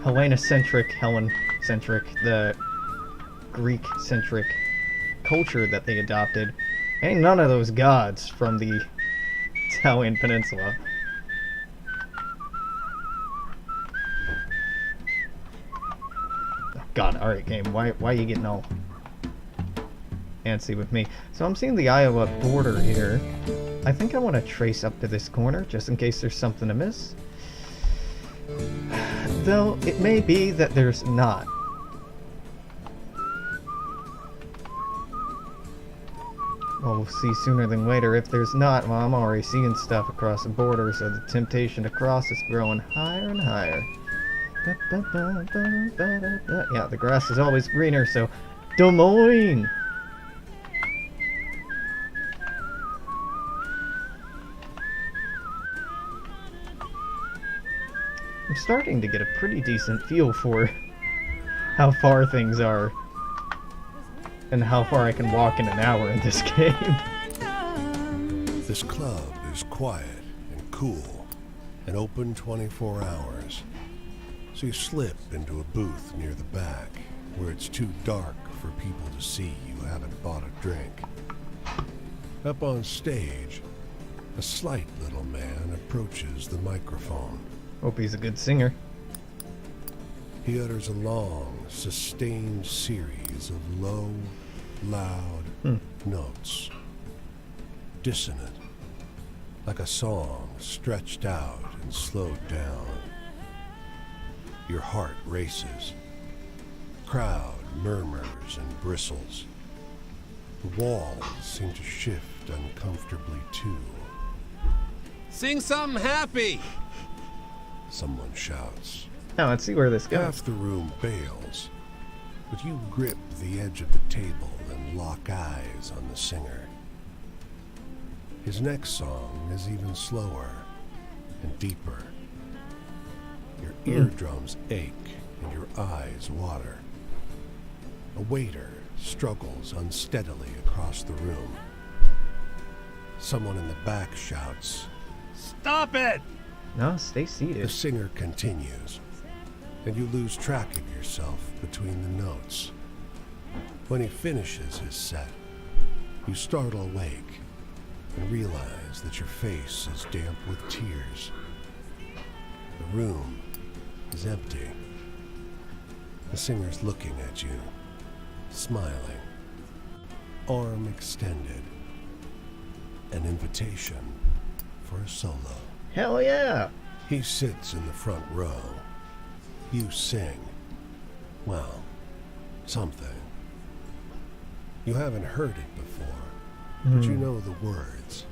Hellen-centric, the Greek-centric culture that they adopted. Ain't none of those gods from the Italian peninsula. Oh God, alright game, why are you getting all antsy with me? So I'm seeing the Iowa border here. I think I want to trace up to this corner, just in case there's something amiss. Though, it may be that there's not. Well, we'll see sooner than later. If there's not, well, I'm already seeing stuff across the border, so the temptation to cross is growing higher and higher. Yeah, the grass is always greener, so Des Moines! I'm starting to get a pretty decent feel for how far things are and how far I can walk in an hour in this game. This club is quiet and cool and open 24 hours. So you slip into a booth near the back where it's too dark for people to see you haven't bought a drink. Up on stage, a slight little man approaches the microphone. Hope he's a good singer. He utters a long, sustained series of low, loud notes. Dissonant, like a song stretched out and slowed down. Your heart races. Crowd murmurs and bristles. The walls seem to shift uncomfortably too. Sing something happy! Someone shouts. Now let's see where this goes. Half the room bails, but you grip the edge of the table and lock eyes on the singer. His next song is even slower and deeper. Your eardrums ache and your eyes water. A waiter struggles unsteadily across the room. Someone in the back shouts, Stop it! No, stay The seated. singer continues, and you lose track of yourself between the notes. When he finishes his set, you startle awake and realize that your face is damp with tears. The room is empty. The singer's looking at you, smiling, arm extended, an invitation for a solo. Hell yeah! He sits in the front row. You sing. Well, something. You haven't heard it before, but you know the words.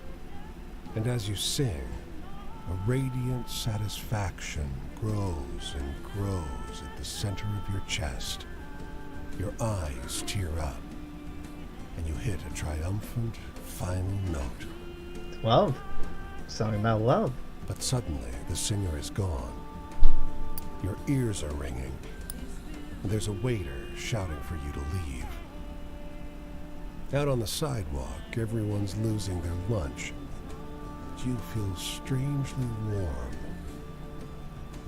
And as you sing, a radiant satisfaction grows and grows at the center of your chest. Your eyes tear up, and you hit a triumphant final note. Love. Song about love. But suddenly, the singer is gone. Your ears are ringing, and there's a waiter shouting for you to leave. Out on the sidewalk, everyone's losing their lunch. But you feel strangely warm.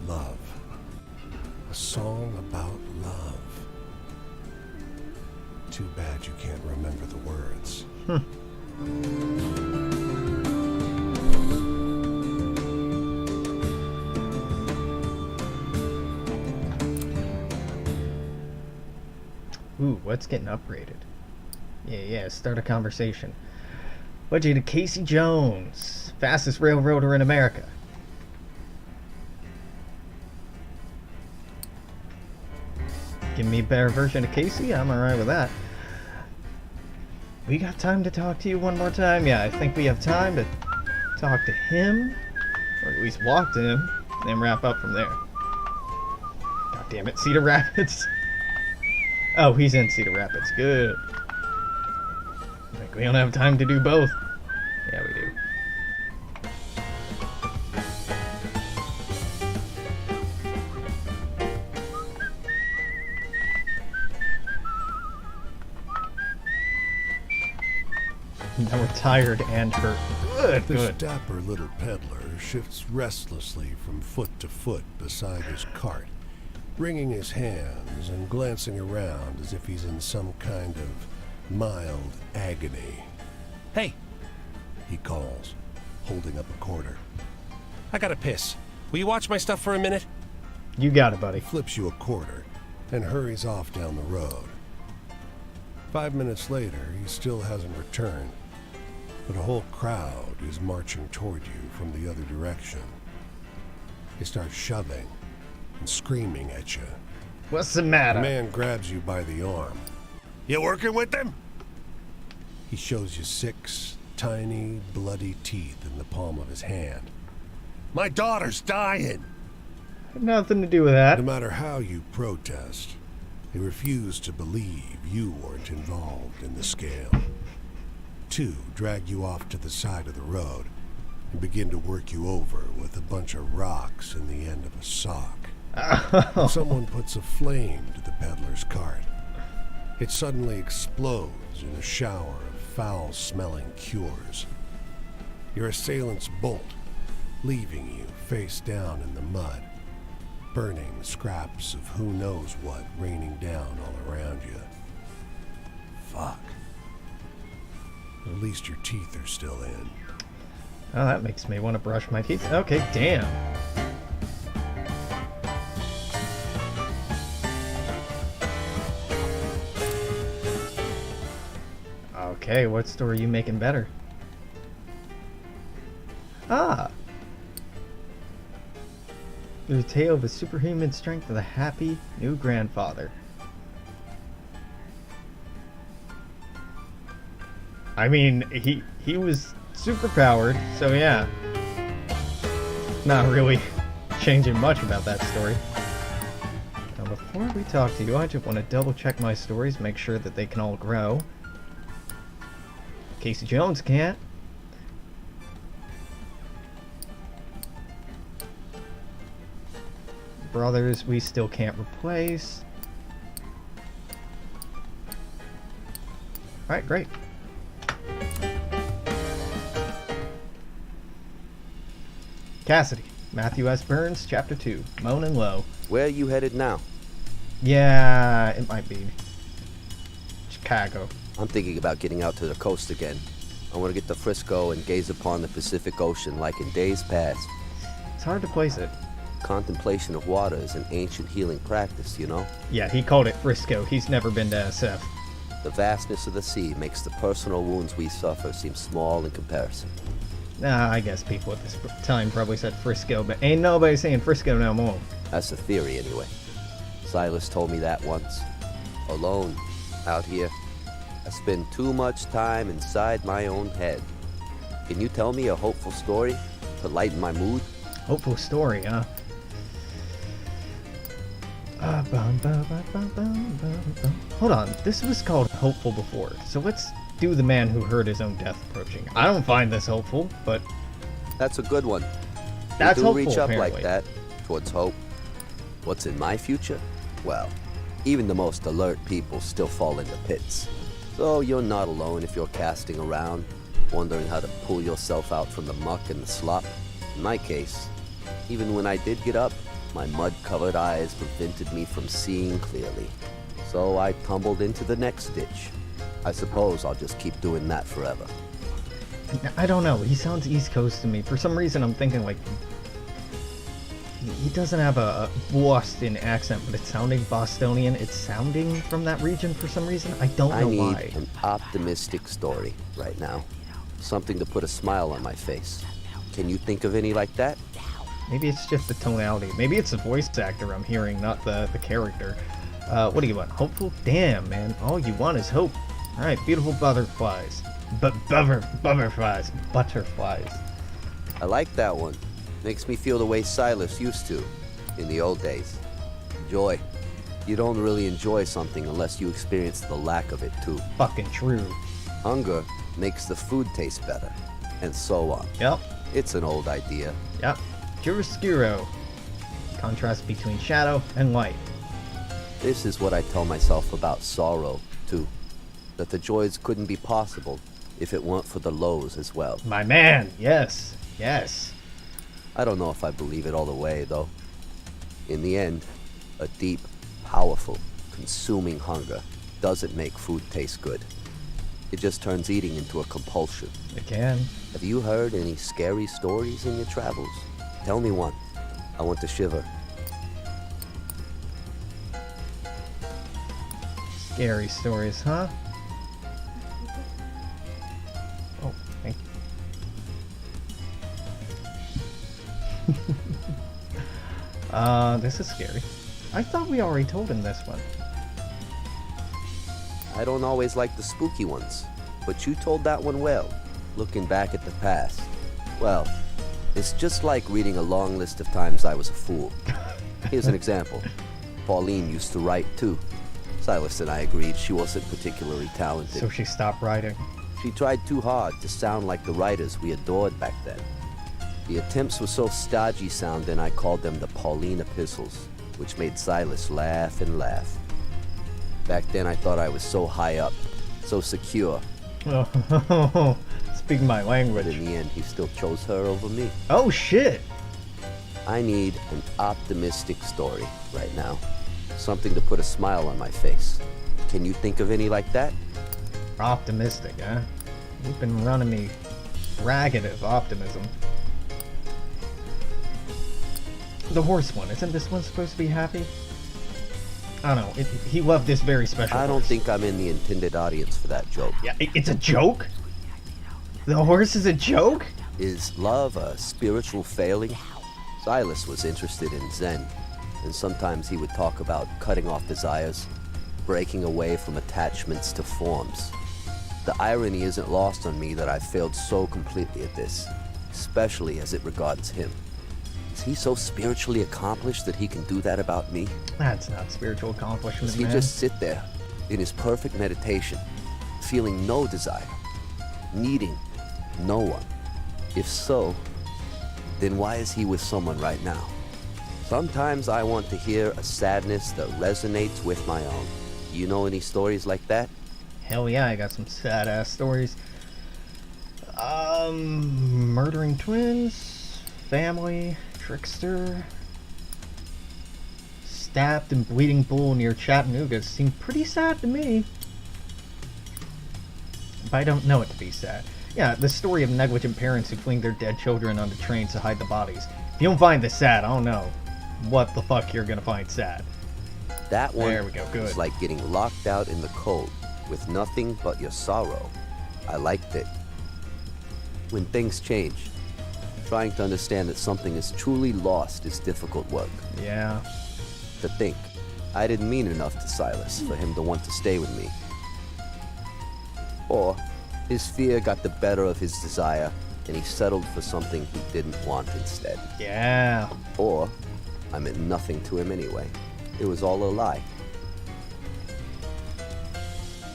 Love. A song about love. Too bad you can't remember the words. Ooh, what's getting upgraded? Yeah, start a conversation. What'd you do, Casey Jones? Fastest railroader in America. Give me a better version of Casey? I'm alright with that. We got time to talk to you one more time? Yeah, I think we have time to talk to him. Or at least walk to him, and wrap up from there. God damn it, Cedar Rapids. Oh, he's in Cedar Rapids. Good. Like, we don't have time to do both. Yeah, we do. Now we're tired and hurt. Good, This good. dapper little peddler shifts restlessly from foot to foot beside his cart, wringing his hands and glancing around as if he's in some kind of mild agony. Hey, He calls, holding up a quarter. I gotta piss. Will you watch my stuff for a minute? You got it, buddy. He flips you a quarter and hurries off down the road. 5 minutes later, he still hasn't returned, but a whole crowd is marching toward you from the other direction. They start shoving and screaming at you. What's the The matter? man grabs you by the arm. You working with them? He shows you 6 tiny, bloody teeth in the palm of his hand. My daughter's dying! Had nothing to do with that. No matter how you protest, they refuse to believe you weren't involved in the scale. 2 drag you off to the side of the road and begin to work you over with a bunch of rocks in the end of a sock. Someone puts a flame to the peddler's cart. It suddenly explodes in a shower of foul-smelling cures. Your assailants bolt, leaving you face down in the mud, burning scraps of who knows what raining down all around you. Fuck. At least your teeth are still in. Oh, that makes me want to brush my teeth. Okay, damn. Okay, what story are you making better? Ah! The tale of the superhuman strength of the happy new grandfather. I mean, he was superpowered, so yeah. Not really changing much about that story. Now, before we talk to you, I just want to double check my stories, make sure that they can all grow. Casey Jones can't. Brothers, we still can't replace. Alright, great. Cassidy, Matthew S. Burns, Chapter 2, Moan and Low. Where are you headed now? Yeah, it might be Chicago. I'm thinking about getting out to the coast again. I want to get to Frisco and gaze upon the Pacific Ocean like in days past. It's hard to place it. Contemplation of water is an ancient healing practice, you know? Yeah, he called it Frisco. He's never been to SF. The vastness of the sea makes the personal wounds we suffer seem small in comparison. Nah, I guess people at this time probably said Frisco, but ain't nobody saying Frisco no more. That's the theory, anyway. Silas told me that once. Alone, out here, I spend too much time inside my own head. Can you tell me a hopeful story to lighten my mood? Hopeful story, huh? Hold on, this was called Hopeful before, so let's do the man who heard his own death approaching. I don't find this hopeful, but That's a good one. that's we do hopeful, reach up apparently. like that towards hope. What's in my future? Well, even the most alert people still fall into pits. So you're not alone if you're casting around, wondering how to pull yourself out from the muck and the slop. In my case, even when I did get up, my mud-covered eyes prevented me from seeing clearly. So I tumbled into the next ditch. I suppose I'll just keep doing that forever. I don't know, he sounds East Coast to me. For some reason, I'm thinking like... He doesn't have a Boston accent, but it's sounding Bostonian. It's sounding from that region for some reason. I don't I know need why. an optimistic story right now. Something to put a smile on my face. Can you think of any like that? Maybe it's just the tonality. Maybe it's the voice actor I'm hearing, not the character. What do you want? Hopeful? Damn, man. All you want is hope. Alright, beautiful butterflies. Butterflies. I like that one. Makes me feel the way Silas used to in the old days. Joy. You don't really enjoy something unless you experience the lack of it too. Fucking true. Hunger makes the food taste better, and so on. Yep. It's an old idea. Yep. Chiaroscuro. Contrast between shadow and light. This is what I tell myself about sorrow, too. That the joys couldn't be possible if it weren't for the lows as well. My man, yes. Yes. I don't know if I believe it all the way, though. In the end, a deep, powerful, consuming hunger doesn't make food taste good. It just turns eating into a compulsion. It can. Have you heard any scary stories in your travels? Tell me one. I want to shiver. Scary stories, huh? Oh, thank you. This is scary. I thought we already told him this one. I don't always like the spooky ones, but you told that one well, looking back at the past. Well, it's just like reading a long list of times I was a fool. Here's an example. Pauline used to write too. Silas and I agreed she wasn't particularly talented. So she stopped writing. She tried too hard to sound like the writers we adored back then. The attempts were so stodgy sounding I called them the Pauline epistles, which made Silas laugh and laugh. Back then I thought I was so high up, so secure, Oh, speak my but language. in the end he still chose her over me. Oh shit! I need an optimistic story right now. Something to put a smile on my face. Can you think of any like that? Optimistic, huh? You've been running me ragged of optimism. The horse one, isn't this one supposed to be happy? I don't know, he loved this very special I don't horse. think I'm in the intended audience for that joke. Yeah, it's a joke? The horse is a joke? Is love a spiritual failing? Silas was interested in Zen, and sometimes he would talk about cutting off desires, breaking away from attachments to forms. The irony isn't lost on me that I've failed so completely at this, especially as it regards him. Is he so spiritually accomplished that he can do that about me? That's not spiritual accomplishment, Does he man. just sit there in his perfect meditation, feeling no desire, needing no one? If so, then why is he with someone right now? Sometimes I want to hear a sadness that resonates with my own. You know any stories like that? Hell yeah, I got some sad-ass stories. Murdering twins, family, trickster, stabbed and bleeding bull near Chattanooga seemed pretty sad to me. But I don't know it to be sad. Yeah, the story of negligent parents who fling their dead children onto trains to hide the bodies. If you don't find this sad, I don't know what the fuck you're gonna find sad. That one There we go, good. was like getting locked out in the cold with nothing but your sorrow. I liked it. When things change, trying to understand that something is truly lost is difficult work. Yeah. To think, I didn't mean enough to Silas for him to want to stay with me. Or his fear got the better of his desire and he settled for something he didn't want instead. Yeah. Or I meant nothing to him anyway. It was all a lie.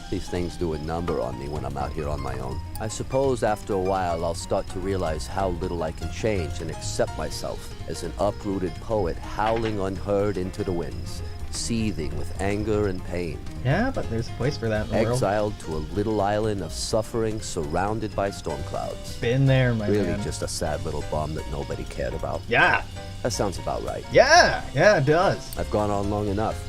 These things do a number on me when I'm out here on my own. I suppose after a while I'll start to realize how little I can change and accept myself as an uprooted poet howling unheard into the winds, seething with anger and pain, Yeah, but there's a place for that in the world. exiled to a little island of suffering surrounded by storm clouds. Been there, my Really man. just a sad little bum that nobody cared about. Yeah. That sounds about right. Yeah, it does. I've gone on long enough.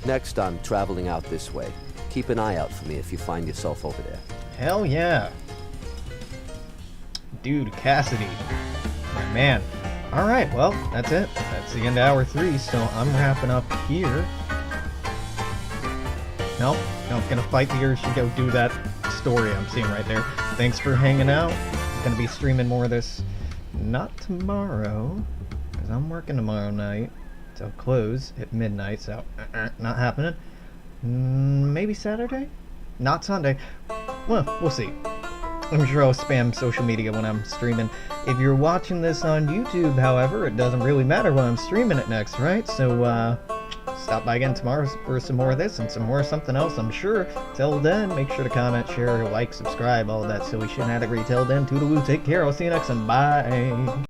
Next, I'm traveling out this way. Keep an eye out for me if you find yourself over there. Hell yeah. Dude, Cassidy. My man. Alright, well, that's it. That's the end of hour 3, so I'm wrapping up here. Nope, gonna fight the urge to go do that story I'm seeing right there. Thanks for hanging out. I'm gonna be streaming more of this. Not tomorrow, because I'm working tomorrow night. So close at midnight, so not happening. Maybe Saturday? Not Sunday. Well, we'll see. I'm sure I'll spam social media when I'm streaming. If you're watching this on YouTube, however, it doesn't really matter when I'm streaming it next, right? So, stop by again tomorrow for some more of this and some more of something else, I'm sure. Till then, make sure to comment, share, like, subscribe, all that silly shit. Had agree. Till then, toodaloo, take care. I'll see you next time. Bye.